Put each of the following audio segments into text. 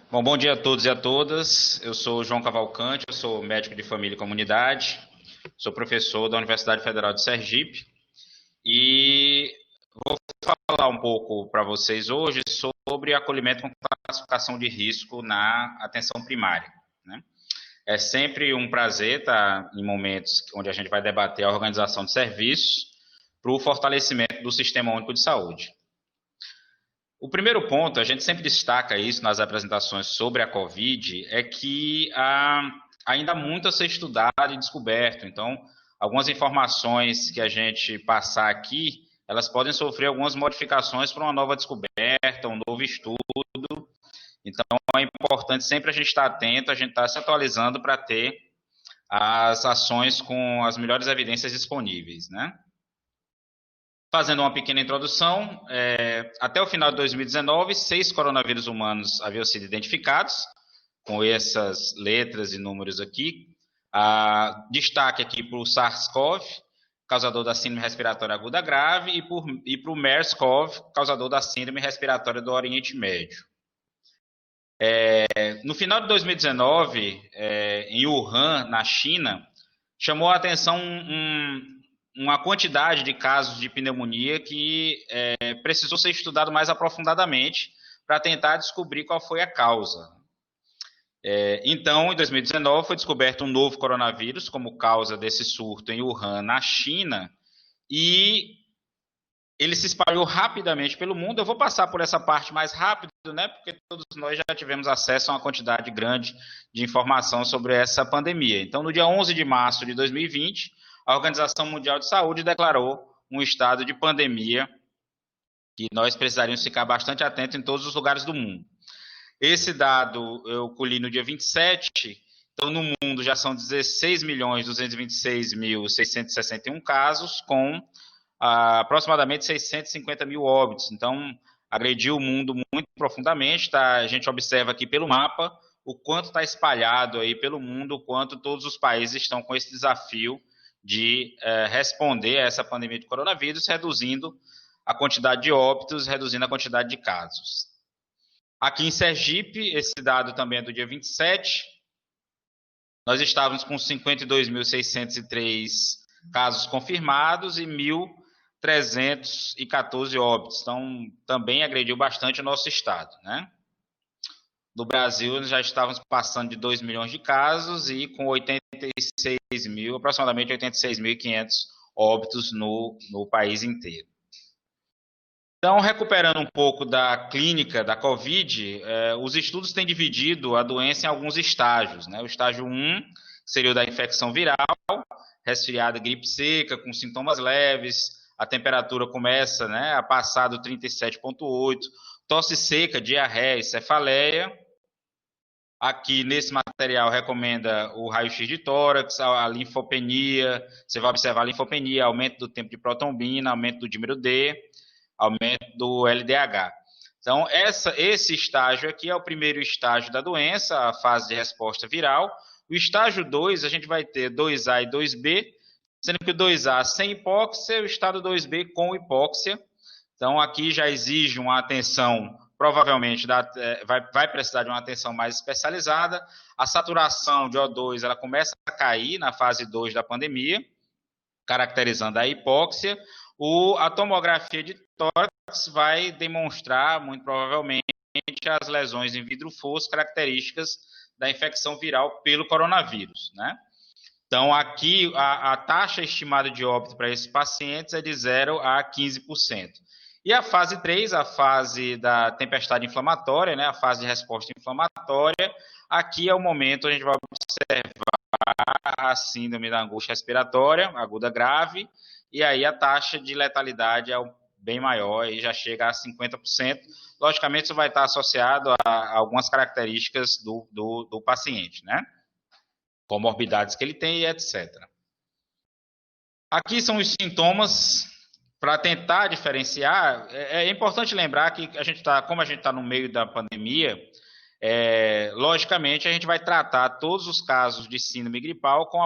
Bom dia a todos e a todas. Eu sou João Cavalcante, eu sou médico de família e comunidade, sou professor da Universidade Federal de Sergipe e vou falar um pouco para vocês hoje sobre acolhimento com classificação de risco na atenção primária, né? É sempre um prazer estar em momentos onde a gente vai debater a organização de serviços para o fortalecimento do Sistema Único de Saúde. O primeiro ponto, a gente sempre destaca isso nas apresentações sobre a Covid, é que há ainda muito a ser estudado e descoberto. Então, algumas informações que a gente passar aqui, elas podem sofrer algumas modificações para uma nova descoberta, um novo estudo. Então, é importante sempre a gente estar atento, a gente estar se atualizando para ter as ações com as melhores evidências disponíveis, né? Fazendo uma pequena introdução, até o final de 2019, 6 coronavírus humanos haviam sido identificados, com essas letras e números aqui. Destaque aqui para o SARS-CoV, causador da síndrome respiratória aguda grave, e para o MERS-CoV, causador da síndrome respiratória do Oriente Médio. No final de 2019, em Wuhan, na China, chamou a atenção uma quantidade de casos de pneumonia que precisou ser estudado mais aprofundadamente para tentar descobrir qual foi a causa. Então, em 2019, foi descoberto um novo coronavírus como causa desse surto em Wuhan, na China, e ele se espalhou rapidamente pelo mundo. Eu vou passar por essa parte mais rápido, né, porque todos nós já tivemos acesso a uma quantidade grande de informação sobre essa pandemia. Então, no dia 11 de março de 2020, a Organização Mundial de Saúde declarou um estado de pandemia que nós precisaríamos ficar bastante atentos em todos os lugares do mundo. Esse dado eu colhi no dia 27, então no mundo já são 16.226.661 casos, com aproximadamente 650 mil óbitos. Então, agrediu o mundo muito profundamente. Tá? A gente observa aqui pelo mapa o quanto está espalhado aí pelo mundo, o quanto todos os países estão com esse desafio de responder a essa pandemia de coronavírus, reduzindo a quantidade de óbitos, reduzindo a quantidade de casos. Aqui em Sergipe, esse dado também é do dia 27, nós estávamos com 52.603 casos confirmados e 1.314 óbitos. Então, também agrediu bastante o nosso estado, né? No Brasil, já estávamos passando de 2 milhões de casos e com 86 mil, aproximadamente 86.500 óbitos no país inteiro. Então, recuperando um pouco da clínica da Covid, os estudos têm dividido a doença em alguns estágios, né? O estágio 1 seria o da infecção viral, resfriado, gripe seca, com sintomas leves, a temperatura começa, né, a passar do 37,8, tosse seca, diarreia e cefaleia. Aqui nesse material recomenda o raio-x de tórax, a linfopenia, você vai observar a linfopenia, aumento do tempo de protrombina, aumento do dímero D, aumento do LDH. Então, esse estágio aqui é o primeiro estágio da doença, a fase de resposta viral. O estágio 2, a gente vai ter 2A e 2B, sendo que o 2A sem hipóxia e o estado 2B com hipóxia. Então, aqui já exige uma atenção, provavelmente vai precisar de uma atenção mais especializada. A saturação de O2 ela começa a cair na fase 2 da pandemia, caracterizando a hipóxia. A tomografia de tórax vai demonstrar, muito provavelmente, as lesões em vidro fosco características da infecção viral pelo coronavírus, né? Então, aqui, a taxa estimada de óbito para esses pacientes é de 0 a 15%. E a fase 3, a fase da tempestade inflamatória, né, a fase de resposta inflamatória, aqui é o momento onde a gente vai observar a síndrome da angústia respiratória, aguda grave, e aí a taxa de letalidade é bem maior, e já chega a 50%. Logicamente, isso vai estar associado a algumas características do paciente, né? Comorbidades que ele tem e etc. Aqui são os sintomas para tentar diferenciar. É importante lembrar que como a gente está no meio da pandemia, logicamente a gente vai tratar todos os casos de síndrome gripal com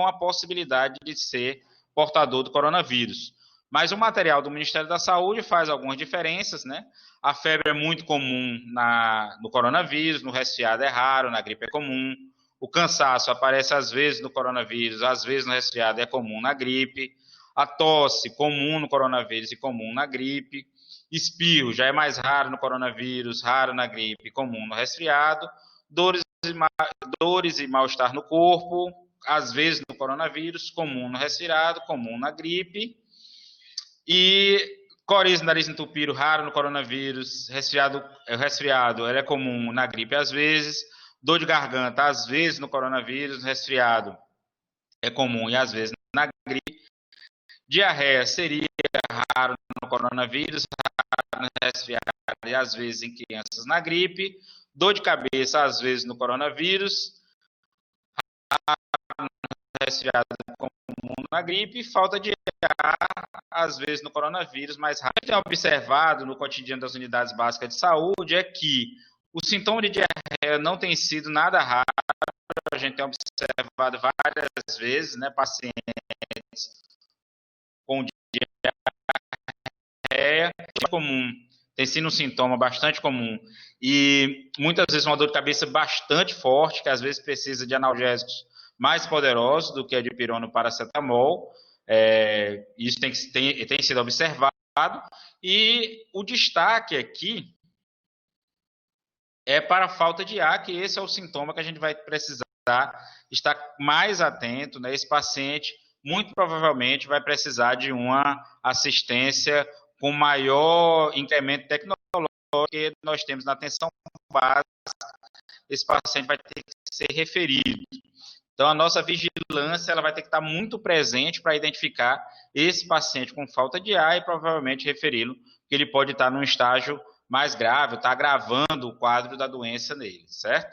a possibilidade de ser portador do coronavírus. Mas o material do Ministério da Saúde faz algumas diferenças, né? A febre é muito comum no coronavírus, no resfriado é raro, na gripe é comum. O cansaço aparece às vezes no coronavírus, às vezes no resfriado é comum na gripe. A tosse, comum no coronavírus e comum na gripe. Espirro já é mais raro no coronavírus, raro na gripe, comum no resfriado. Dores e mal-estar no corpo, às vezes no coronavírus, comum no resfriado, comum na gripe. E coriza, nariz entupido, raro no coronavírus, resfriado ele é comum na gripe às vezes. Dor de garganta, às vezes no coronavírus, resfriado é comum e às vezes na gripe. Diarreia seria raro no coronavírus, raro no resfriado e às vezes em crianças na gripe. Dor de cabeça, às vezes no coronavírus, raro no resfriado comum na gripe. Falta de ar, às vezes no coronavírus, mas raro. O que tem observado no cotidiano das unidades básicas de saúde é que o sintoma de diarreia não tem sido nada raro. A gente tem observado várias vezes, né, pacientes com diarreia, é comum, tem sido um sintoma bastante comum, e muitas vezes uma dor de cabeça bastante forte, que às vezes precisa de analgésicos mais poderosos do que a dipirona e paracetamol. Isso tem sido observado, e o destaque aqui é para a falta de ar, que esse é o sintoma que a gente vai precisar estar mais atento, né? Esse paciente muito provavelmente vai precisar de uma assistência com maior incremento tecnológico que nós temos na atenção básica. Esse paciente vai ter que ser referido. Então, a nossa vigilância ela vai ter que estar muito presente para identificar esse paciente com falta de ar e provavelmente referi-lo, porque ele pode estar num estágio mais grave, está agravando o quadro da doença nele, certo?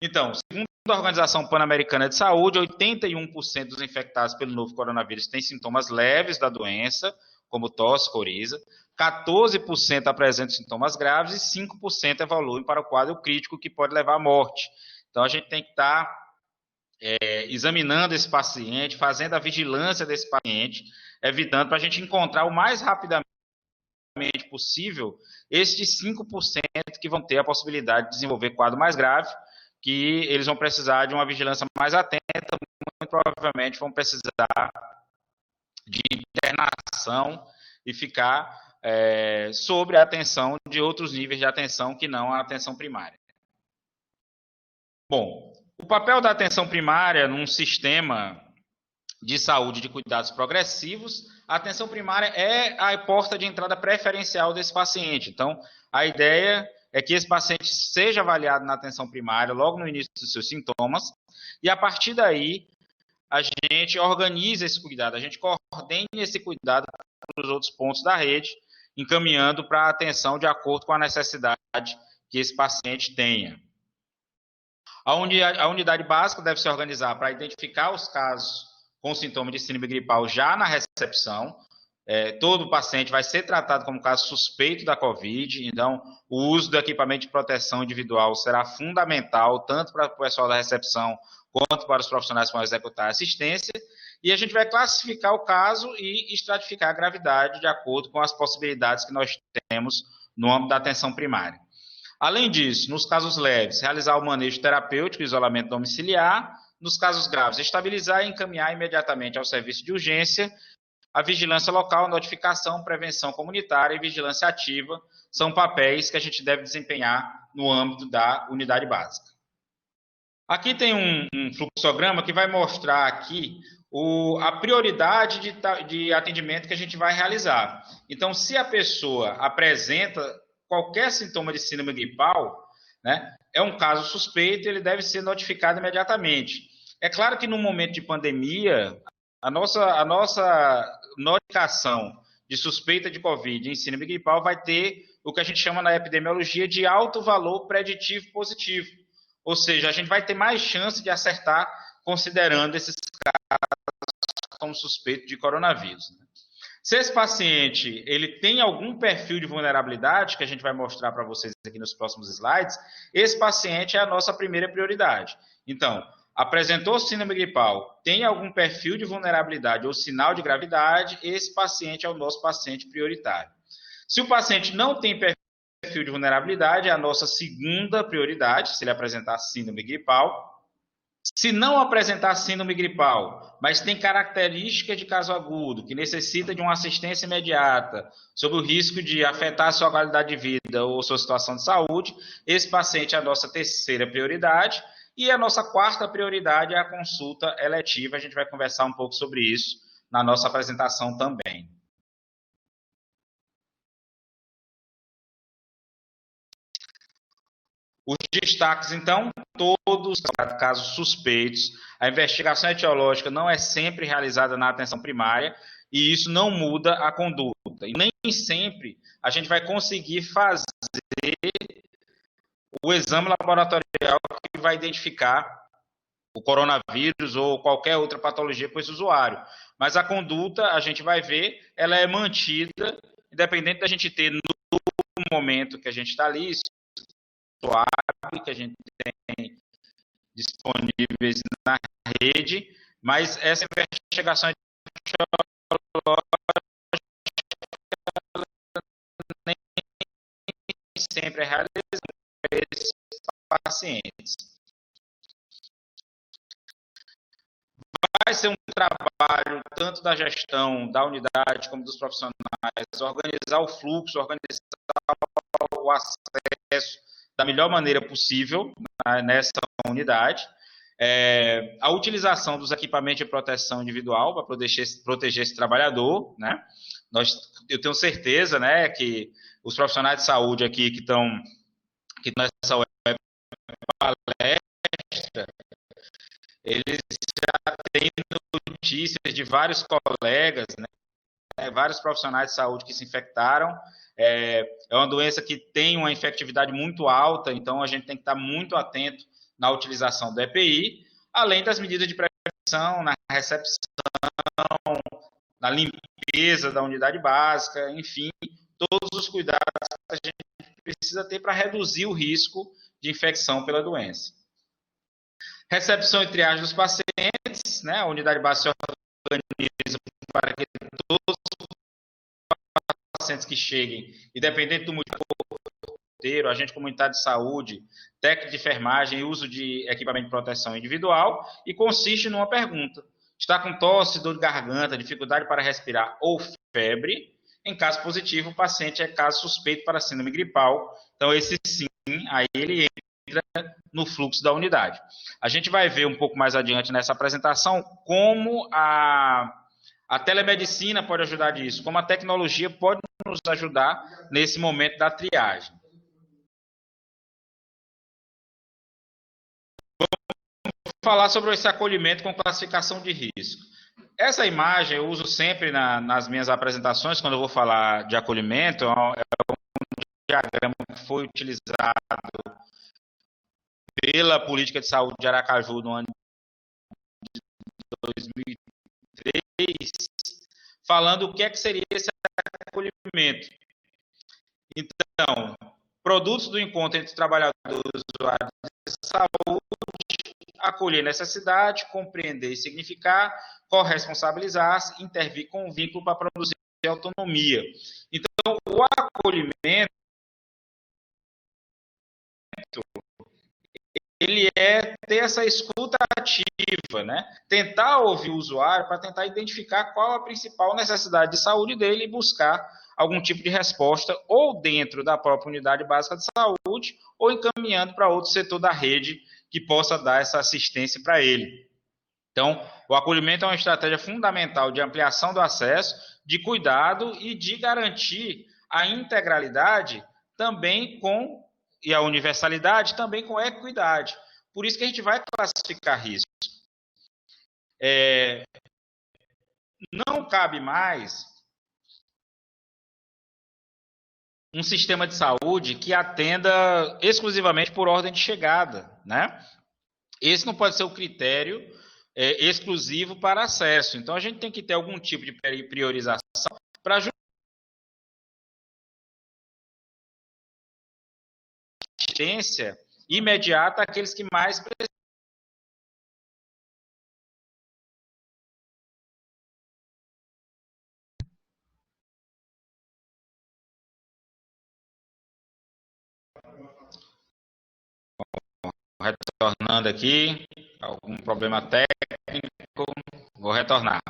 Então, segundo a Organização Pan-Americana de Saúde, 81% dos infectados pelo novo coronavírus têm sintomas leves da doença, como tosse, coriza, 14% apresentam sintomas graves e 5% evoluem para o quadro crítico, que pode levar à morte. Então, a gente tem que estar examinando esse paciente, fazendo a vigilância desse paciente, evitando para a gente encontrar o mais rapidamente possível estes 5% que vão ter a possibilidade de desenvolver quadro mais grave, que eles vão precisar de uma vigilância mais atenta, muito provavelmente vão precisar de internação e ficar sobre a atenção de outros níveis de atenção que não a atenção primária. Bom, o papel da atenção primária num sistema de saúde de cuidados progressivos, a atenção primária é a porta de entrada preferencial desse paciente. Então, a ideia é que esse paciente seja avaliado na atenção primária logo no início dos seus sintomas, e a partir daí a gente organiza esse cuidado, a gente coordena esse cuidado para os outros pontos da rede, encaminhando para a atenção de acordo com a necessidade que esse paciente tenha. A unidade básica deve se organizar para identificar os casos com sintoma de síndrome gripal já na recepção. Todo paciente vai ser tratado como caso suspeito da COVID, então o uso do equipamento de proteção individual será fundamental, tanto para o pessoal da recepção, quanto para os profissionais que vão executar a assistência, e a gente vai classificar o caso e estratificar a gravidade de acordo com as possibilidades que nós temos no âmbito da atenção primária. Além disso, nos casos leves, realizar o manejo terapêutico e isolamento domiciliar, nos casos graves, estabilizar e encaminhar imediatamente ao serviço de urgência. A vigilância local, notificação, prevenção comunitária e vigilância ativa são papéis que a gente deve desempenhar no âmbito da unidade básica. Aqui tem um fluxograma que vai mostrar aqui a prioridade de atendimento que a gente vai realizar. Então, se a pessoa apresenta qualquer sintoma de síndrome gripal, né, é um caso suspeito, ele deve ser notificado imediatamente. É claro que no momento de pandemia, a nossa notificação de suspeita de Covid em síndrome gripal vai ter o que a gente chama na epidemiologia de alto valor preditivo positivo. Ou seja, a gente vai ter mais chance de acertar considerando esses casos como suspeito de coronavírus. Se esse paciente ele tem algum perfil de vulnerabilidade, que a gente vai mostrar para vocês aqui nos próximos slides, esse paciente é a nossa primeira prioridade. Então, apresentou síndrome gripal, tem algum perfil de vulnerabilidade ou sinal de gravidade, esse paciente é o nosso paciente prioritário. Se o paciente não tem perfil de vulnerabilidade, é a nossa segunda prioridade, se ele apresentar síndrome gripal. Se não apresentar síndrome gripal, mas tem características de caso agudo, que necessita de uma assistência imediata, sob o risco de afetar a sua qualidade de vida ou sua situação de saúde, esse paciente é a nossa terceira prioridade. E a nossa quarta prioridade é a consulta eletiva. A gente vai conversar um pouco sobre isso na nossa apresentação também. Os destaques, então, todos casos suspeitos. A investigação etiológica não é sempre realizada na atenção primária e isso não muda a conduta. E nem sempre a gente vai conseguir fazer o exame laboratorial que vai identificar o coronavírus ou qualquer outra patologia para esse usuário. Mas a conduta, a gente vai ver, ela é mantida, independente da gente ter no momento que a gente está ali, suave, que a gente tem disponíveis na rede, mas essa investigação nem sempre é realizada para esses pacientes. Vai ser um trabalho tanto da gestão da unidade como dos profissionais, organizar o fluxo, organizar o acesso da melhor maneira possível nessa unidade. A utilização dos equipamentos de proteção individual para proteger esse trabalhador, né? Eu tenho certeza, né, que os profissionais de saúde aqui que estão nessa web palestra, eles já têm notícias de vários colegas, né, vários profissionais de saúde que se infectaram. É uma doença que tem uma infectividade muito alta, então a gente tem que estar muito atento na utilização do EPI, além das medidas de prevenção, na recepção, na limpeza da unidade básica, enfim, todos os cuidados que a gente precisa ter para reduzir o risco de infecção pela doença. Recepção e triagem dos pacientes, né? A unidade básica se organiza para que todos os pacientes que cheguem, independente do motivo, agente comunitário de saúde, técnico de enfermagem e uso de equipamento de proteção individual, e consiste numa pergunta: está com tosse, dor de garganta, dificuldade para respirar ou febre? Em caso positivo, o paciente é caso suspeito para síndrome gripal. Então, esse sim, aí ele entra no fluxo da unidade. A gente vai ver um pouco mais adiante nessa apresentação como a telemedicina pode ajudar nisso, como a tecnologia pode nos ajudar nesse momento da triagem. Falar sobre esse acolhimento com classificação de risco. Essa imagem eu uso sempre nas minhas apresentações, quando eu vou falar de acolhimento, é um diagrama que foi utilizado pela política de saúde de Aracaju no ano de 2003, falando o que é que seria esse acolhimento. Então, produtos do encontro entre trabalhadores e usuários de saúde, acolher necessidade, compreender e significar, corresponsabilizar-se, intervir com vínculo para produzir autonomia. Então, o acolhimento, ele é ter essa escuta ativa, né? Tentar ouvir o usuário para tentar identificar qual a principal necessidade de saúde dele e buscar algum tipo de resposta ou dentro da própria unidade básica de saúde ou encaminhando para outro setor da rede que possa dar essa assistência para ele. Então, o acolhimento é uma estratégia fundamental de ampliação do acesso, de cuidado e de garantir a integralidade também com, e a universalidade também com equidade. Por isso que a gente vai classificar risco. Não cabe mais um sistema de saúde que atenda exclusivamente por ordem de chegada, né? Esse não pode ser o critério exclusivo para acesso. Então, a gente tem que ter algum tipo de priorização para assistência imediata àqueles que mais precisam. retornando aqui, algum problema técnico, vou retornar.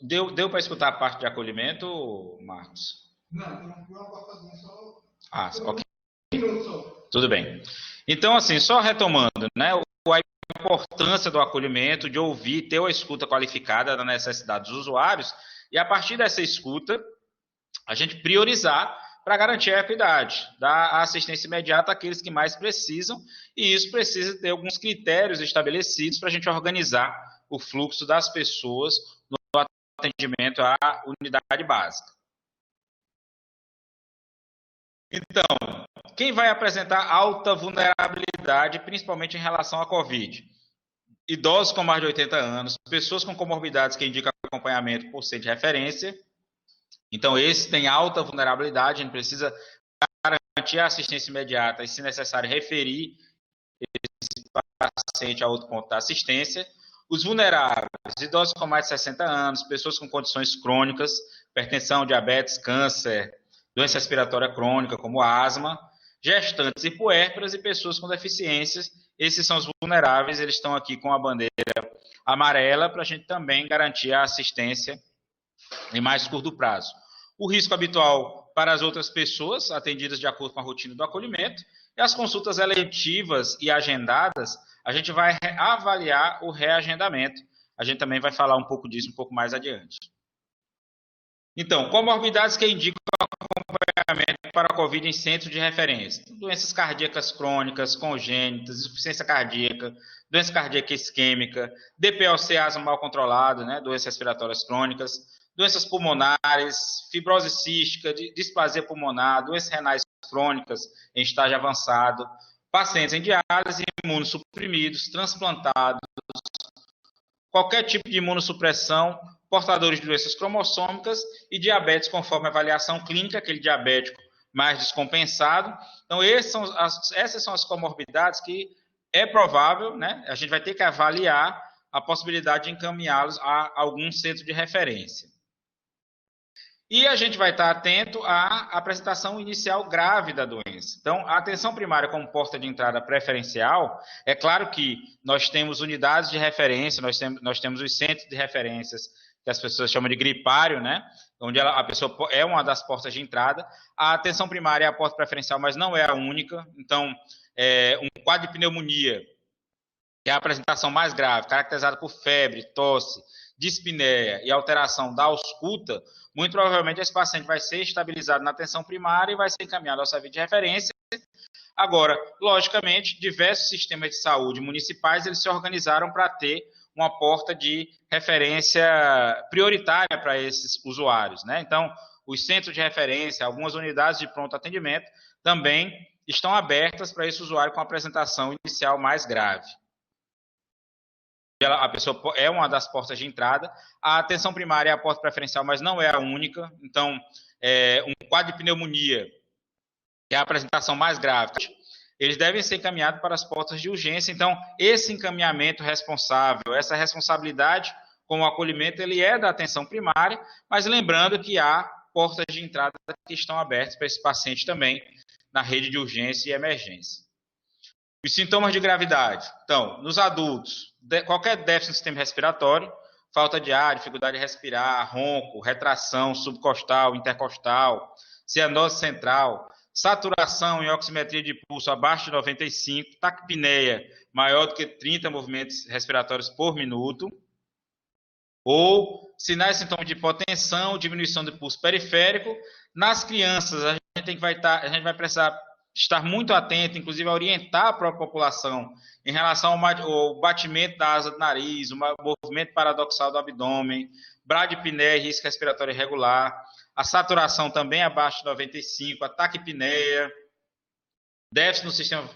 Deu para escutar a parte de acolhimento, Marcos? Não só... Ah, ok. Tudo bem. Então, assim, só retomando, né, a importância do acolhimento, de ouvir, ter uma escuta qualificada da necessidade dos usuários, e a partir dessa escuta, a gente priorizar para garantir a equidade, dar assistência imediata àqueles que mais precisam, e isso precisa ter alguns critérios estabelecidos para a gente organizar o fluxo das pessoas no atendimento à unidade básica. Então, quem vai apresentar alta vulnerabilidade, principalmente em relação à Covid? Idosos com mais de 80 anos, pessoas com comorbidades que indicam acompanhamento por ser de referência. Então, esse tem alta vulnerabilidade, a gente precisa garantir a assistência imediata e, se necessário, referir esse paciente a outro ponto da assistência. Os vulneráveis, idosos com mais de 60 anos, pessoas com condições crônicas, hipertensão, diabetes, câncer, doença respiratória crônica, como asma, gestantes e puérperas e pessoas com deficiências. Esses são os vulneráveis, eles estão aqui com a bandeira amarela para a gente também garantir a assistência em mais curto prazo. O risco habitual para as outras pessoas, atendidas de acordo com a rotina do acolhimento, e as consultas eletivas e agendadas, a gente vai avaliar o reagendamento. A gente também vai falar um pouco disso um pouco mais adiante. Então, comorbidades que indicam acompanhamento para a COVID em centros de referência. Doenças cardíacas crônicas, congênitas, insuficiência cardíaca, doença cardíaca isquêmica, DPLC, asma mal controlado, né, doenças respiratórias crônicas, doenças pulmonares, fibrose cística, displasia pulmonar, doenças renais crônicas em estágio avançado, pacientes em diálise, imunossuprimidos, transplantados, qualquer tipo de imunossupressão, portadores de doenças cromossômicas e diabetes conforme avaliação clínica, aquele diabético mais descompensado. Então, essas são as comorbidades que é provável, né? A gente vai ter que avaliar a possibilidade de encaminhá-los a algum centro de referência. E a gente vai estar atento à apresentação inicial grave da doença. Então, a atenção primária como porta de entrada preferencial, é claro que nós temos unidades de referência, nós temos os centros de referências, que as pessoas chamam de gripário, né? Onde a pessoa é uma das portas de entrada. A atenção primária é a porta preferencial, mas não é a única. Então, um quadro de pneumonia, que é a apresentação mais grave, caracterizada por febre, tosse, dispneia e alteração da ausculta, muito provavelmente esse paciente vai ser estabilizado na atenção primária e vai ser encaminhado ao serviço de referência. Agora, logicamente, diversos sistemas de saúde municipais eles se organizaram para ter uma porta de referência prioritária para esses usuários, né? Então, os centros de referência, algumas unidades de pronto atendimento também estão abertas para esse usuário com apresentação inicial mais grave. A pessoa é uma das portas de entrada. A atenção primária é a porta preferencial, mas não é a única. Então, um quadro de pneumonia, que é a apresentação mais grave, eles devem ser encaminhados para as portas de urgência. Então, esse encaminhamento responsável, essa responsabilidade com o acolhimento, ele é da atenção primária, mas lembrando que há portas de entrada que estão abertas para esse paciente também na rede de urgência e emergência. Os sintomas de gravidade. Então, nos adultos, qualquer déficit no sistema respiratório, falta de ar, dificuldade de respirar, ronco, retração subcostal, intercostal, cianose central, saturação e oximetria de pulso abaixo de 95, taquipneia maior do que 30 movimentos respiratórios por minuto, ou sinais e sintomas de hipotensão, diminuição do pulso periférico. Nas crianças, a gente vai precisar estar muito atento, inclusive a orientar a própria população em relação ao batimento da asa do nariz, o movimento paradoxal do abdômen, bradipneia e risco respiratório irregular, a saturação também abaixo de 95, a taquipneia, déficit no sistema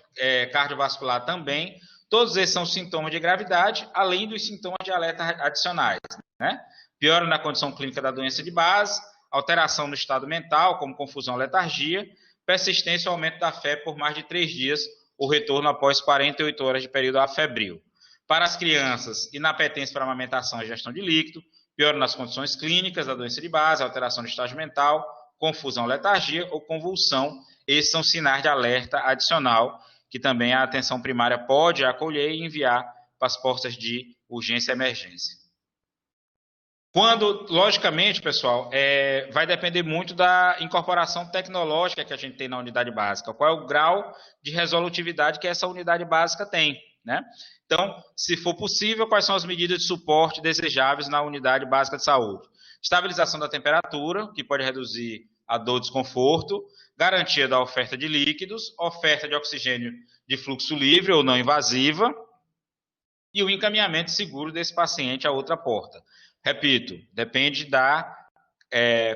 cardiovascular também. Todos esses são sintomas de gravidade, além dos sintomas de alerta adicionais, né? Piora na condição clínica da doença de base, alteração no estado mental, como confusão ou letargia, persistência ou aumento da febre por mais de 3 dias, ou retorno após 48 horas de período afebril. Para as crianças, inapetência para amamentação e gestão de líquido, piora nas condições clínicas da doença de base, alteração do estágio mental, confusão, letargia ou convulsão. Esses são sinais de alerta adicional que também a atenção primária pode acolher e enviar para as portas de urgência e emergência. Quando, logicamente, pessoal, vai depender muito da incorporação tecnológica que a gente tem na unidade básica. Qual é o grau de resolutividade que essa unidade básica tem, né? Então, se for possível, quais são as medidas de suporte desejáveis na unidade básica de saúde? Estabilização da temperatura, que pode reduzir a dor e desconforto, garantia da oferta de líquidos, oferta de oxigênio de fluxo livre ou não invasiva, e o encaminhamento seguro desse paciente a outra porta. Repito, depende da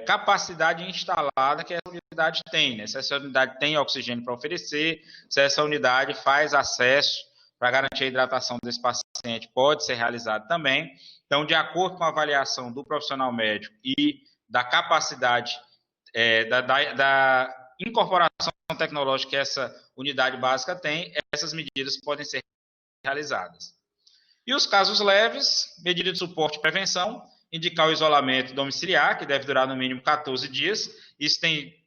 capacidade instalada que essa unidade tem, né? Se essa unidade tem oxigênio para oferecer, se essa unidade faz acesso para garantir a hidratação desse paciente, pode ser realizado também. Então, de acordo com a avaliação do profissional médico e da capacidade da incorporação tecnológica que essa unidade básica tem, essas medidas podem ser realizadas. E os casos leves, medida de suporte e prevenção, indicar o isolamento domiciliar, que deve durar no mínimo 14 dias. Isso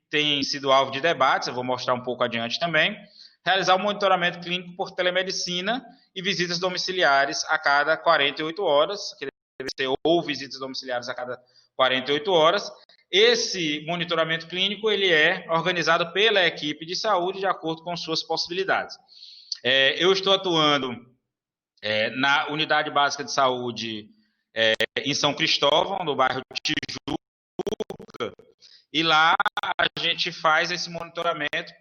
tem sido alvo de debates, eu vou mostrar um pouco adiante também. Realizar o monitoramento clínico por telemedicina e visitas domiciliares a cada 48 horas, que deve ser ou visitas domiciliares a cada 48 horas. Esse monitoramento clínico ele é organizado pela equipe de saúde de acordo com suas possibilidades. Eu estou atuando na unidade básica de saúde em São Cristóvão, no bairro Tijuca, e lá a gente faz esse monitoramento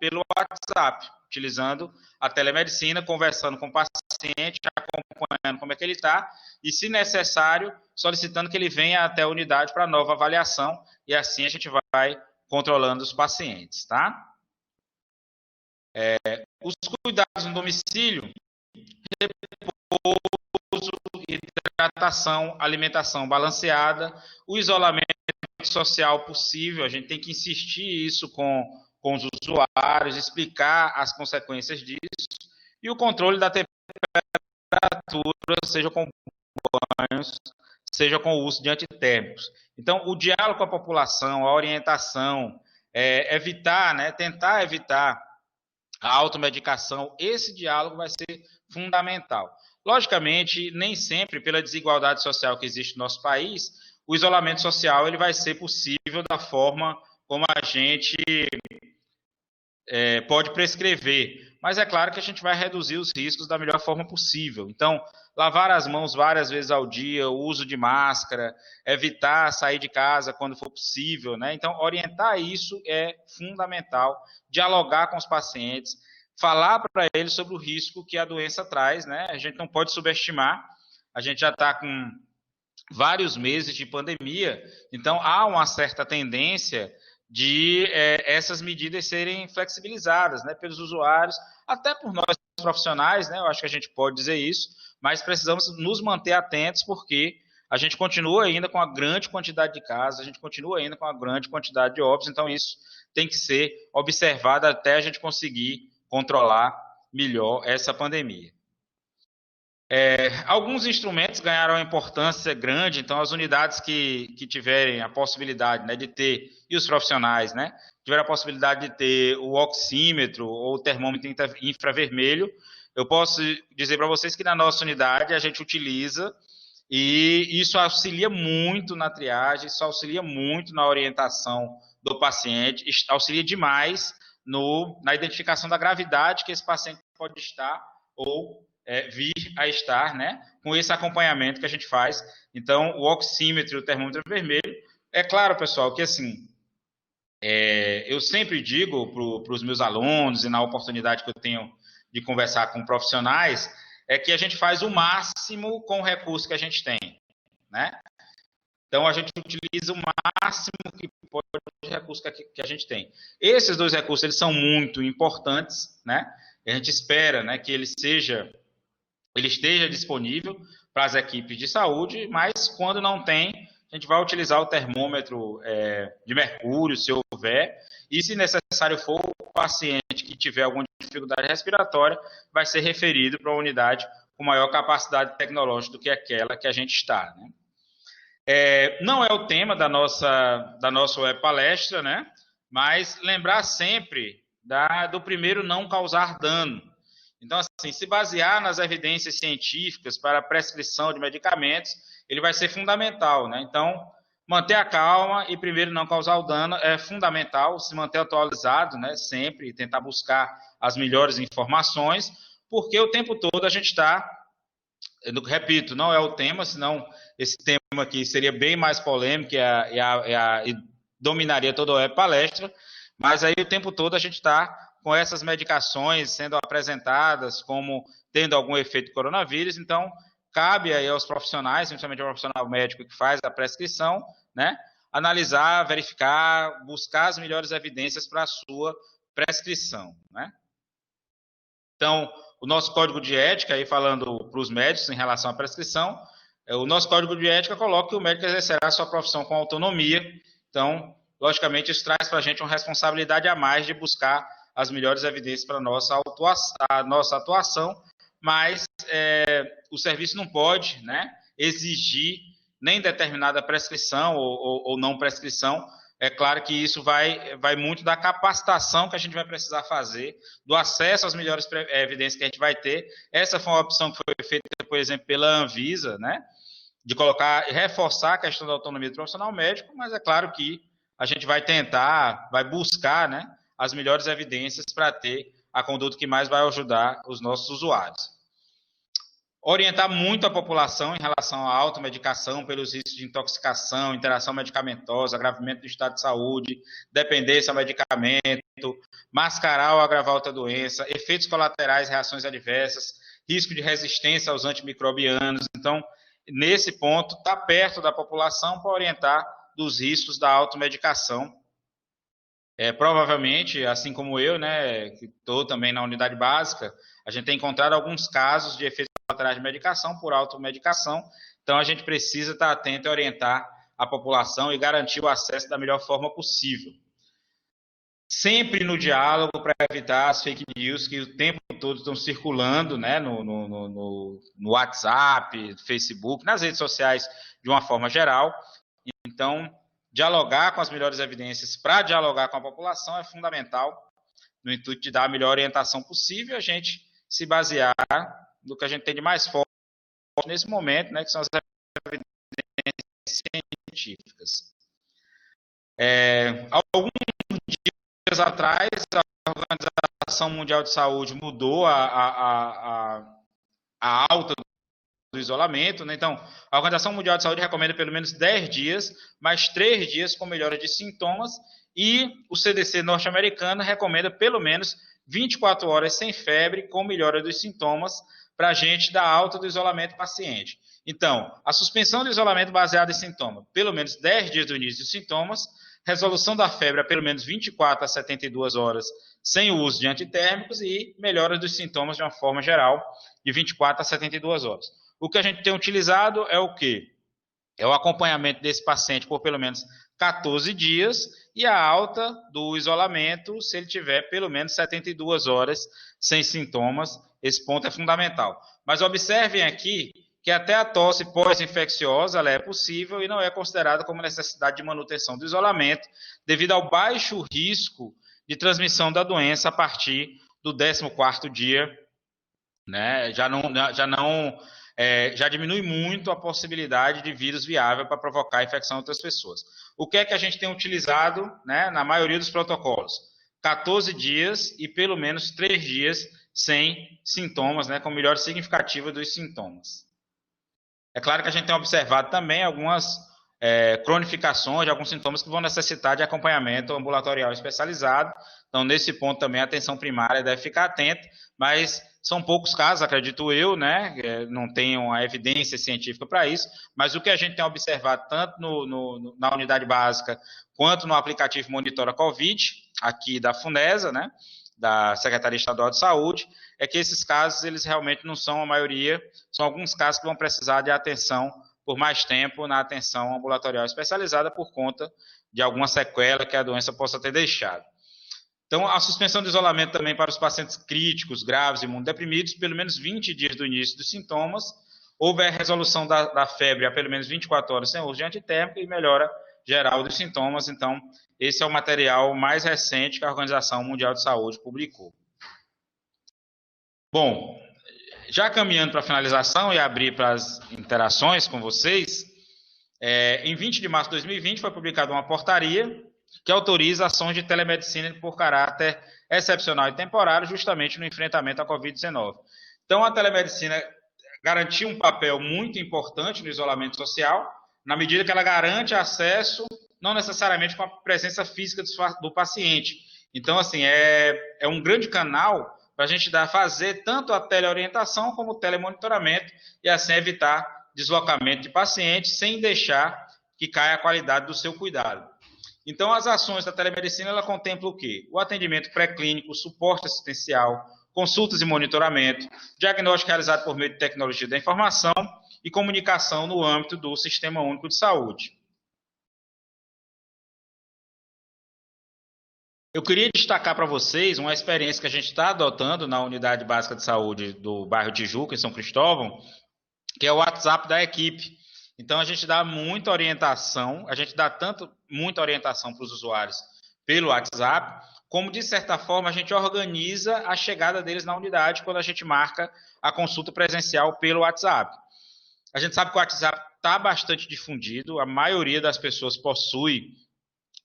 pelo WhatsApp, utilizando a telemedicina, conversando com o paciente, acompanhando como é que ele está, e, se necessário, solicitando que ele venha até a unidade para nova avaliação, e assim a gente vai controlando os pacientes, tá? Os cuidados no domicílio, repouso, hidratação, alimentação balanceada, o isolamento social possível, a gente tem que insistir isso com os usuários, explicar as consequências disso, e o controle da temperatura, seja com banhos, seja com o uso de antitérmicos. Então, o diálogo com a população, a orientação, evitar, né, tentar evitar a automedicação, esse diálogo vai ser fundamental. Logicamente, nem sempre, pela desigualdade social que existe no nosso país, o isolamento social ele vai ser possível da forma como a gente pode prescrever. Mas é claro que a gente vai reduzir os riscos da melhor forma possível. Então, lavar as mãos várias vezes ao dia, o uso de máscara, evitar sair de casa quando for possível, né? Então, orientar isso é fundamental, dialogar com os pacientes, falar para eles sobre o risco que a doença traz, né? A gente não pode subestimar, a gente já está com vários meses de pandemia, então há uma certa tendência de essas medidas serem flexibilizadas, né, pelos usuários, até por nós profissionais, né, eu acho que a gente pode dizer isso, mas precisamos nos manter atentos porque a gente continua ainda com a grande quantidade de casos, a gente continua ainda com a grande quantidade de óbitos, então isso tem que ser observado até a gente conseguir controlar melhor essa pandemia. Alguns instrumentos ganharam uma importância grande, então as unidades que tiverem a possibilidade, né, de ter, e os profissionais, né, tiveram a possibilidade de ter o oxímetro ou o termômetro infravermelho, eu posso dizer para vocês que na nossa unidade a gente utiliza, e isso auxilia muito na triagem, isso auxilia muito na orientação do paciente, auxilia demais na identificação da gravidade que esse paciente pode estar ou vir a estar, né, com esse acompanhamento que a gente faz. Então, o oxímetro e o termômetro vermelho, é claro, pessoal, que assim, eu sempre digo para os meus alunos e na oportunidade que eu tenho de conversar com profissionais, é que a gente faz o máximo com o recurso que a gente tem, né? Então, a gente utiliza o máximo que pode de recurso que a gente tem. Esses dois recursos, eles são muito importantes, né? A gente espera, né, que ele esteja disponível para as equipes de saúde, mas quando não tem, a gente vai utilizar o termômetro de mercúrio, se houver, e se necessário for, o paciente que tiver alguma dificuldade respiratória vai ser referido para uma unidade com maior capacidade tecnológica do que aquela que a gente está, né? Não é o tema da nossa web palestra, né? Mas lembrar sempre do primeiro não causar dano. Então, assim, se basear nas evidências científicas para a prescrição de medicamentos, ele vai ser fundamental, né? Então, manter a calma e primeiro não causar o dano é fundamental, se manter atualizado, né? Sempre tentar buscar as melhores informações, porque o tempo todo a gente está, repito, não é o tema, senão esse tema aqui seria bem mais polêmico e dominaria toda a palestra, mas aí o tempo todo a gente está com essas medicações sendo apresentadas como tendo algum efeito do coronavírus, então cabe aí aos profissionais, principalmente ao profissional médico que faz a prescrição, né, analisar, verificar, buscar as melhores evidências para a sua prescrição, né? Então, o nosso código de ética, aí falando para os médicos em relação à prescrição, o nosso código de ética coloca que o médico exercerá a sua profissão com autonomia. Então, logicamente, isso traz para a gente uma responsabilidade a mais de buscar as melhores evidências para a nossa atuação, mas o serviço não pode, né, exigir nem determinada prescrição ou não prescrição. É claro que isso vai muito da capacitação que a gente vai precisar fazer, do acesso às melhores evidências que a gente vai ter. Essa foi uma opção que foi feita, por exemplo, pela Anvisa, né, de colocar, reforçar a questão da autonomia do profissional médico, mas é claro que a gente vai tentar, vai buscar, né, as melhores evidências para ter a conduta que mais vai ajudar os nossos usuários. Orientar muito a população em relação à automedicação pelos riscos de intoxicação, interação medicamentosa, agravamento do estado de saúde, dependência ao medicamento, mascarar ou agravar outra doença, efeitos colaterais, reações adversas, risco de resistência aos antimicrobianos. Então, nesse ponto, está perto da população para orientar dos riscos da automedicação. Provavelmente, assim como eu, né, que estou também na unidade básica, a gente tem encontrado alguns casos de efeitos colaterais de medicação por automedicação, então a gente precisa estar atento e orientar a população e garantir o acesso da melhor forma possível. Sempre no diálogo para evitar as fake news que o tempo todo estão circulando, né, no WhatsApp, Facebook, nas redes sociais de uma forma geral. Então, dialogar com as melhores evidências para dialogar com a população é fundamental, no intuito de dar a melhor orientação possível, a gente se basear no que a gente tem de mais forte nesse momento, né, que são as evidências científicas. Alguns dias atrás, a Organização Mundial de Saúde mudou a alta do isolamento, né? Então, a Organização Mundial de Saúde recomenda pelo menos 10 dias, mais 3 dias com melhora de sintomas, e o CDC norte-americano recomenda pelo menos 24 horas sem febre com melhora dos sintomas para a gente dar alta do isolamento paciente. Então, a suspensão do isolamento baseado em sintoma, pelo menos 10 dias do início dos sintomas, resolução da febre a pelo menos 24 a 72 horas sem o uso de antitérmicos e melhora dos sintomas de uma forma geral de 24 a 72 horas. O que a gente tem utilizado é o quê? É o acompanhamento desse paciente por pelo menos 14 dias e a alta do isolamento se ele tiver pelo menos 72 horas sem sintomas. Esse ponto é fundamental. Mas observem aqui que até a tosse pós-infecciosa ela é possível e não é considerada como necessidade de manutenção do isolamento, devido ao baixo risco de transmissão da doença a partir do 14º dia, né? Já diminui muito a possibilidade de vírus viável para provocar infecção em outras pessoas. O que é que a gente tem utilizado, né, na maioria dos protocolos? 14 dias e pelo menos 3 dias sem sintomas, né, com melhora significativa dos sintomas. É claro que a gente tem observado também algumas cronificações de alguns sintomas que vão necessitar de acompanhamento ambulatorial especializado. Então, nesse ponto também a atenção primária deve ficar atenta, mas são poucos casos, acredito eu, né? Não tenho a evidência científica para isso, mas o que a gente tem observado tanto na unidade básica quanto no aplicativo Monitora Covid, aqui da FUNESA, né? Da Secretaria Estadual de Saúde, é que esses casos, eles realmente não são a maioria, são alguns casos que vão precisar de atenção por mais tempo na atenção ambulatorial especializada por conta de alguma sequela que a doença possa ter deixado. Então, a suspensão do isolamento também para os pacientes críticos, graves e imunodeprimidos, pelo menos 20 dias do início dos sintomas, houver resolução da febre a pelo menos 24 horas sem uso de antitérmico e melhora geral dos sintomas. Então, esse é o material mais recente que a Organização Mundial de Saúde publicou. Bom, já caminhando para a finalização e abrir para as interações com vocês, em 20 de março de 2020 foi publicada uma portaria que autoriza ações de telemedicina por caráter excepcional e temporário, justamente no enfrentamento à Covid-19. Então, a telemedicina garantiu um papel muito importante no isolamento social, na medida que ela garante acesso, não necessariamente com a presença física do paciente. Então, assim, é um grande canal para a gente fazer tanto a teleorientação como o telemonitoramento e assim evitar deslocamento de pacientes sem deixar que caia a qualidade do seu cuidado. Então, as ações da telemedicina, ela contempla o quê? O atendimento pré-clínico, suporte assistencial, consultas e monitoramento, diagnóstico realizado por meio de tecnologia da informação e comunicação no âmbito do Sistema Único de Saúde. Eu queria destacar para vocês uma experiência que a gente está adotando na Unidade Básica de Saúde do bairro Tijuca, em São Cristóvão, que é o WhatsApp da equipe. Então, a gente dá muita orientação, muita orientação para os usuários pelo WhatsApp, como, de certa forma, a gente organiza a chegada deles na unidade quando a gente marca a consulta presencial pelo WhatsApp. A gente sabe que o WhatsApp está bastante difundido, a maioria das pessoas possui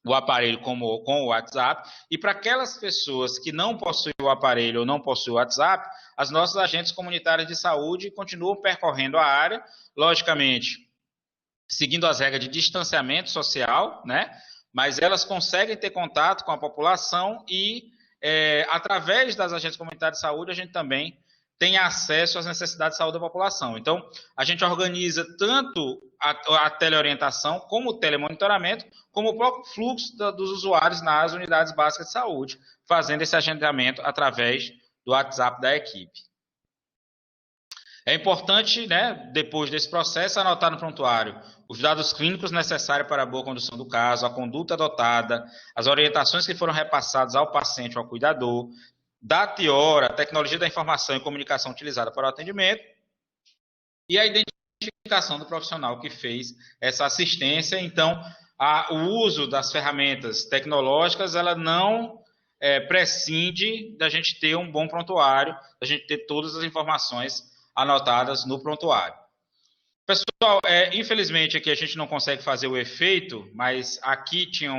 o aparelho com o WhatsApp, e para aquelas pessoas que não possuem o aparelho ou não possuem o WhatsApp, as nossas agentes comunitárias de saúde continuam percorrendo a área, logicamente, seguindo as regras de distanciamento social, né? Mas elas conseguem ter contato com a população e, através das agentes comunitárias de saúde, a gente também tem acesso às necessidades de saúde da população. Então, a gente organiza tanto a teleorientação, como o telemonitoramento, como o próprio fluxo dos usuários nas unidades básicas de saúde, fazendo esse agendamento através do WhatsApp da equipe. É importante, né, depois desse processo, anotar no prontuário os dados clínicos necessários para a boa condução do caso, a conduta adotada, as orientações que foram repassadas ao paciente ou ao cuidador, data e hora, a tecnologia da informação e comunicação utilizada para o atendimento e a identificação do profissional que fez essa assistência. Então, o uso das ferramentas tecnológicas, ela não prescinde da gente ter um bom prontuário, da gente ter todas as informações anotadas no prontuário. Pessoal, infelizmente aqui a gente não consegue fazer o efeito, mas aqui tinha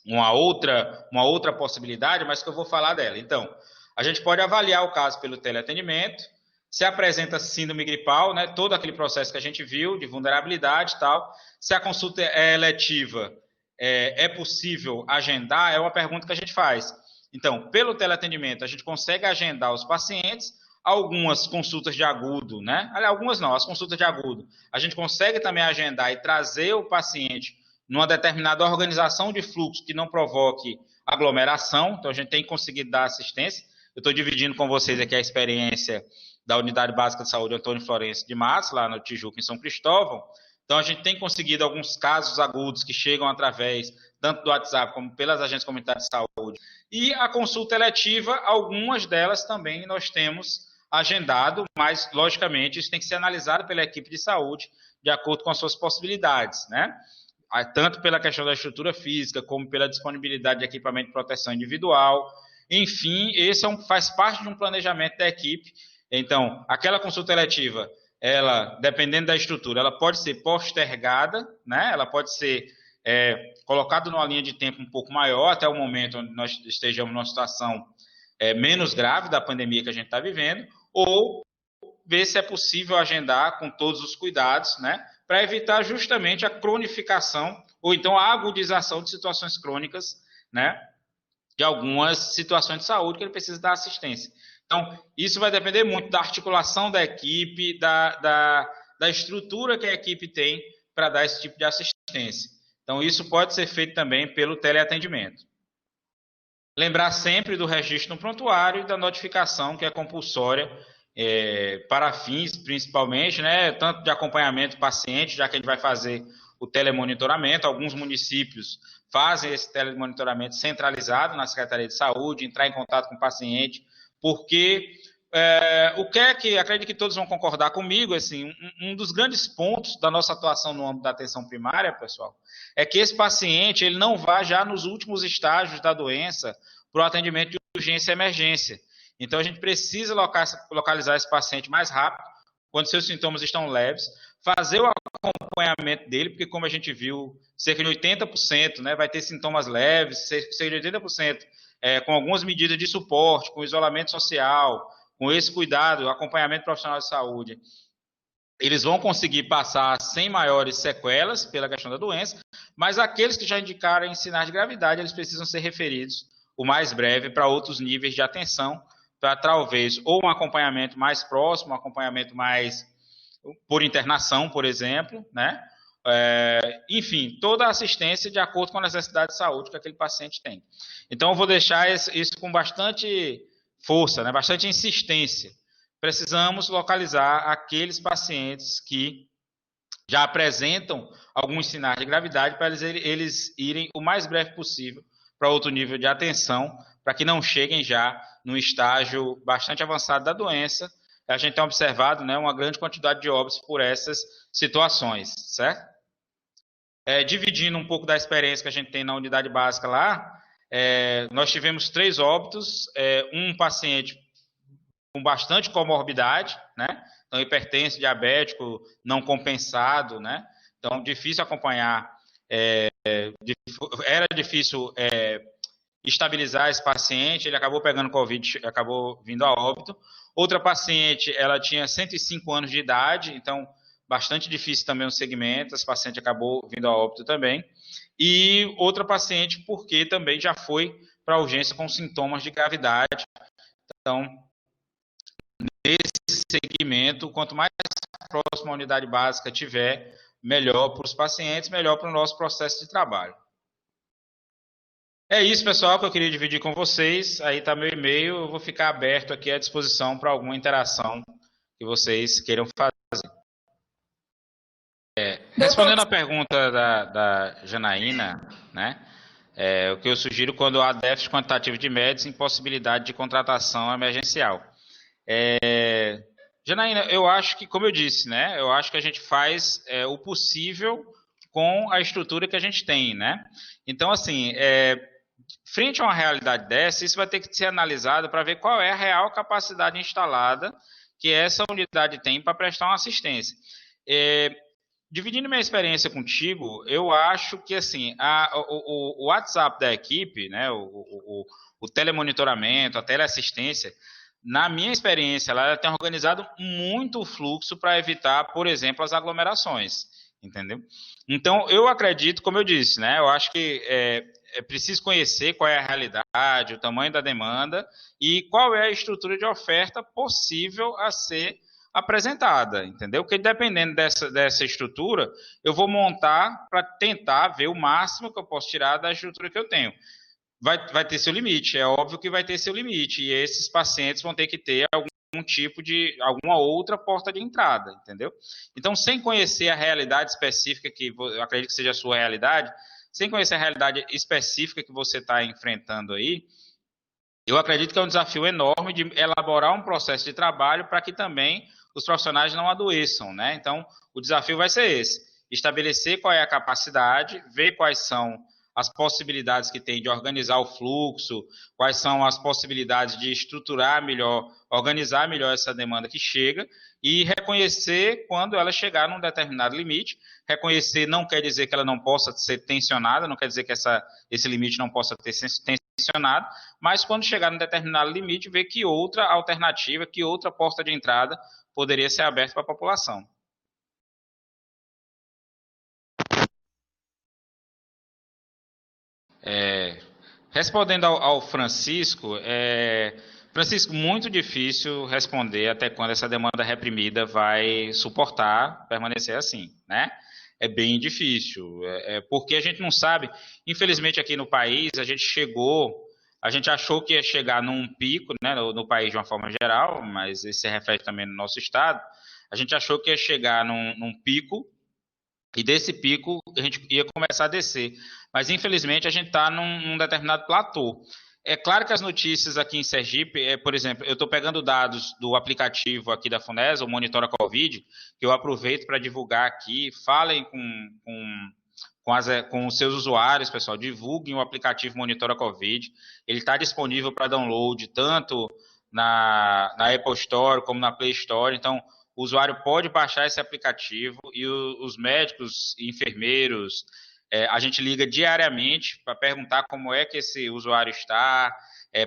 uma outra possibilidade, mas que eu vou falar dela. Então, a gente pode avaliar o caso pelo teleatendimento, se apresenta síndrome gripal, né, todo aquele processo que a gente viu, de vulnerabilidade e tal. Se a consulta é eletiva, é possível agendar? É uma pergunta que a gente faz. Então, pelo teleatendimento, a gente consegue agendar os pacientes, algumas consultas de agudo, né? Algumas não, as consultas de agudo. A gente consegue também agendar e trazer o paciente numa determinada organização de fluxo que não provoque aglomeração. Então, a gente tem conseguido dar assistência. Eu estou dividindo com vocês aqui a experiência da Unidade Básica de Saúde Antônio Florencio de Matos, lá no Tijuca, em São Cristóvão. Então, a gente tem conseguido alguns casos agudos que chegam através tanto do WhatsApp como pelas agências comunitárias de saúde. E a consulta eletiva, algumas delas também nós temos agendado, mas, logicamente, isso tem que ser analisado pela equipe de saúde de acordo com as suas possibilidades, né? Tanto pela questão da estrutura física, como pela disponibilidade de equipamento de proteção individual. Enfim, esse faz parte de um planejamento da equipe. Então, aquela consulta eletiva, ela, dependendo da estrutura, ela pode ser postergada, né? Ela pode ser colocada numa linha de tempo um pouco maior, até o momento onde nós estejamos numa situação menos grave da pandemia que a gente está vivendo, ou ver se é possível agendar com todos os cuidados, né? Para evitar justamente a cronificação ou então a agudização de situações crônicas, né? De algumas situações de saúde que ele precisa dar assistência. Então, isso vai depender muito da articulação da equipe, da estrutura que a equipe tem para dar esse tipo de assistência. Então, isso pode ser feito também pelo teleatendimento. Lembrar sempre do registro no prontuário e da notificação, que é compulsória, para fins, principalmente, né, tanto de acompanhamento do paciente, já que a gente vai fazer o telemonitoramento. Alguns municípios fazem esse telemonitoramento centralizado na Secretaria de Saúde, entrar em contato com o paciente, porque O que é que, acredito que todos vão concordar comigo, assim, um dos grandes pontos da nossa atuação no âmbito da atenção primária, pessoal, é que esse paciente ele não vá já nos últimos estágios da doença para o atendimento de urgência e emergência. Então, a gente precisa localizar esse paciente mais rápido, quando seus sintomas estão leves, fazer o acompanhamento dele, porque como a gente viu, cerca de 80%, né, vai ter sintomas leves, cerca de 80%, com algumas medidas de suporte, com isolamento social, com esse cuidado, acompanhamento profissional de saúde, eles vão conseguir passar sem maiores sequelas pela questão da doença, mas aqueles que já indicaram sinais de gravidade, eles precisam ser referidos o mais breve para outros níveis de atenção, para talvez ou um acompanhamento mais próximo, um acompanhamento mais por internação, por exemplo, né? Enfim, toda a assistência de acordo com a necessidade de saúde que aquele paciente tem. Então, eu vou deixar isso com bastante força, né? Bastante insistência. Precisamos localizar aqueles pacientes que já apresentam alguns sinais de gravidade para eles irem o mais breve possível para outro nível de atenção, para que não cheguem já num estágio bastante avançado da doença. A gente tem observado, né, uma grande quantidade de óbitos por essas situações, certo? Dividindo um pouco da experiência que a gente tem na unidade básica lá, nós tivemos 3 óbitos, um paciente com bastante comorbidade, né? Então, hipertenso, diabético, não compensado, né? Então, difícil acompanhar, era difícil estabilizar esse paciente, ele acabou pegando Covid, acabou vindo a óbito. Outra paciente, ela tinha 105 anos de idade, então bastante difícil também o segmento, esse paciente acabou vindo a óbito também. E outra paciente, porque também já foi para a urgência com sintomas de gravidade. Então, nesse segmento, quanto mais próximo à unidade básica tiver, melhor para os pacientes, melhor para o nosso processo de trabalho. É isso, pessoal, que eu queria dividir com vocês. Aí está meu e-mail, eu vou ficar aberto aqui à disposição para alguma interação que vocês queiram fazer. Respondendo à pergunta da Janaína, né? O que eu sugiro quando há déficit quantitativo de médicos, impossibilidade de contratação emergencial. Janaína, eu acho que, como eu disse, né? Eu acho que a gente faz o possível com a estrutura que a gente tem, né? Então, assim, frente a uma realidade dessa, isso vai ter que ser analisado para ver qual é a real capacidade instalada que essa unidade tem para prestar uma assistência. Dividindo minha experiência contigo, eu acho que assim, o WhatsApp da equipe, né, o telemonitoramento, a teleassistência, na minha experiência, ela tem organizado muito o fluxo para evitar, por exemplo, as aglomerações, entendeu? Então, eu acredito, como eu disse, né, eu acho que é preciso conhecer qual é a realidade, o tamanho da demanda e qual é a estrutura de oferta possível a ser apresentada, entendeu? Porque dependendo dessa estrutura, eu vou montar para tentar ver o máximo que eu posso tirar da estrutura que eu tenho. Vai ter seu limite, é óbvio que vai ter seu limite, e esses pacientes vão ter que ter alguma outra porta de entrada, entendeu? Então, sem conhecer a realidade específica, que eu acredito que seja a sua realidade, sem conhecer a realidade específica que você está enfrentando aí, eu acredito que é um desafio enorme de elaborar um processo de trabalho para que também os profissionais não adoeçam, né? Então, o desafio vai ser esse: estabelecer qual é a capacidade, ver quais são as possibilidades que tem de organizar o fluxo, quais são as possibilidades de estruturar melhor, organizar melhor essa demanda que chega e reconhecer quando ela chegar num determinado limite. Reconhecer não quer dizer que ela não possa ser tensionada, não quer dizer que esse limite não possa ter tensionado, mas quando chegar num determinado limite, ver que outra alternativa, que outra porta de entrada poderia ser aberta para a população. Respondendo ao Francisco, Francisco, muito difícil responder até quando essa demanda reprimida vai suportar permanecer assim, né? É bem difícil, porque a gente não sabe, infelizmente aqui no país, a gente achou que ia chegar num pico, né, no país de uma forma geral, mas isso se reflete também no nosso estado, a gente achou que ia chegar num pico, e desse pico a gente ia começar a descer. Mas infelizmente a gente está num determinado platô. É claro que as notícias aqui em Sergipe, por exemplo, eu estou pegando dados do aplicativo aqui da Funesa, o Monitora Covid, que eu aproveito para divulgar aqui. Falem com os seus usuários, pessoal, divulguem o aplicativo Monitora Covid. Ele está disponível para download tanto na Apple Store como na Play Store. Então, o usuário pode baixar esse aplicativo e os médicos e enfermeiros, a gente liga diariamente para perguntar como é que esse usuário está,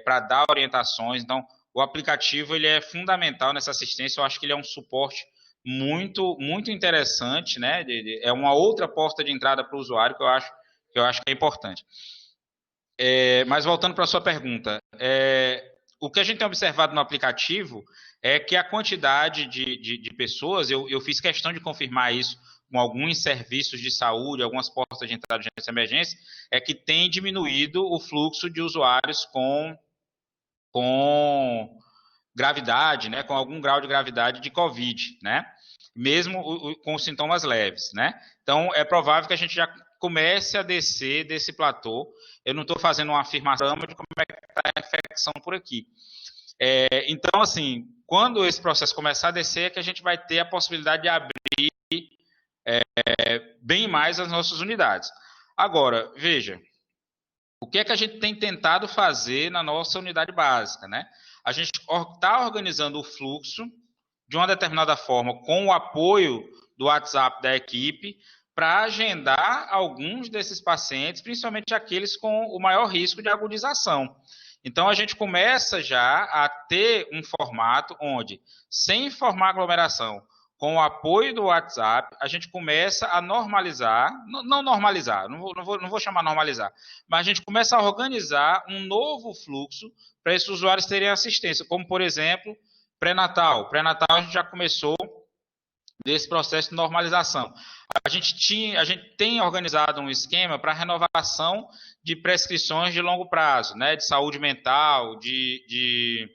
para dar orientações. Então, o aplicativo ele é fundamental nessa assistência. Eu acho que ele é um suporte muito interessante, né? É uma outra porta de entrada para o usuário que eu acho que é importante. Mas voltando para a sua pergunta, o que a gente tem observado no aplicativo é que a quantidade de pessoas, eu fiz questão de confirmar isso com alguns serviços de saúde, algumas portas de entrada de urgência e emergência, é que tem diminuído o fluxo de usuários com gravidade, né, com algum grau de gravidade de Covid, né, mesmo com sintomas leves, né. Então, é provável que a gente já comece a descer desse platô. Eu não estou fazendo uma afirmação de como é que está a infecção por aqui. Então, assim, quando esse processo começar a descer, é que a gente vai ter a possibilidade de abrir bem mais as nossas unidades. Agora, veja, o que é que a gente tem tentado fazer na nossa unidade básica, né? A gente está organizando o fluxo de uma determinada forma, com o apoio do WhatsApp da equipe, para agendar alguns desses pacientes, principalmente aqueles com o maior risco de agudização. Então, a gente começa já a ter um formato onde, sem formar aglomeração, com o apoio do WhatsApp, a gente começa a normalizar, não normalizar, não vou chamar normalizar, mas a gente começa a organizar um novo fluxo para esses usuários terem assistência, como, por exemplo, pré-natal. Pré-natal a gente já começou desse processo de normalização. A gente tem organizado um esquema para renovação de prescrições de longo prazo, né, de saúde mental, de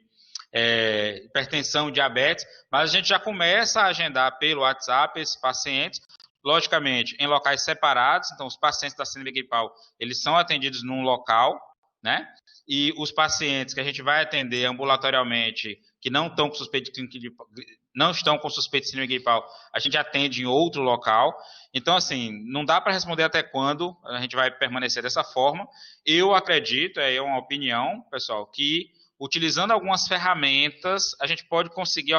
hipertensão, diabetes, mas a gente já começa a agendar pelo WhatsApp esses pacientes, logicamente, em locais separados. Então, os pacientes da síndrome gripal, eles são atendidos num local, né? E os pacientes que a gente vai atender ambulatorialmente, que não estão com suspeita de síndrome gripal, a gente atende em outro local. Então, assim, não dá para responder até quando a gente vai permanecer dessa forma. Eu acredito, é uma opinião, pessoal, que utilizando algumas ferramentas, a gente pode conseguir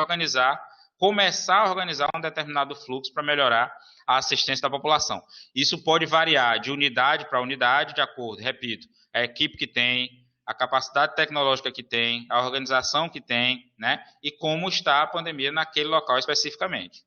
começar a organizar um determinado fluxo para melhorar a assistência da população. Isso pode variar de unidade para unidade, de acordo, repito, a equipe que tem, a capacidade tecnológica que tem, a organização que tem, né, e como está a pandemia naquele local especificamente.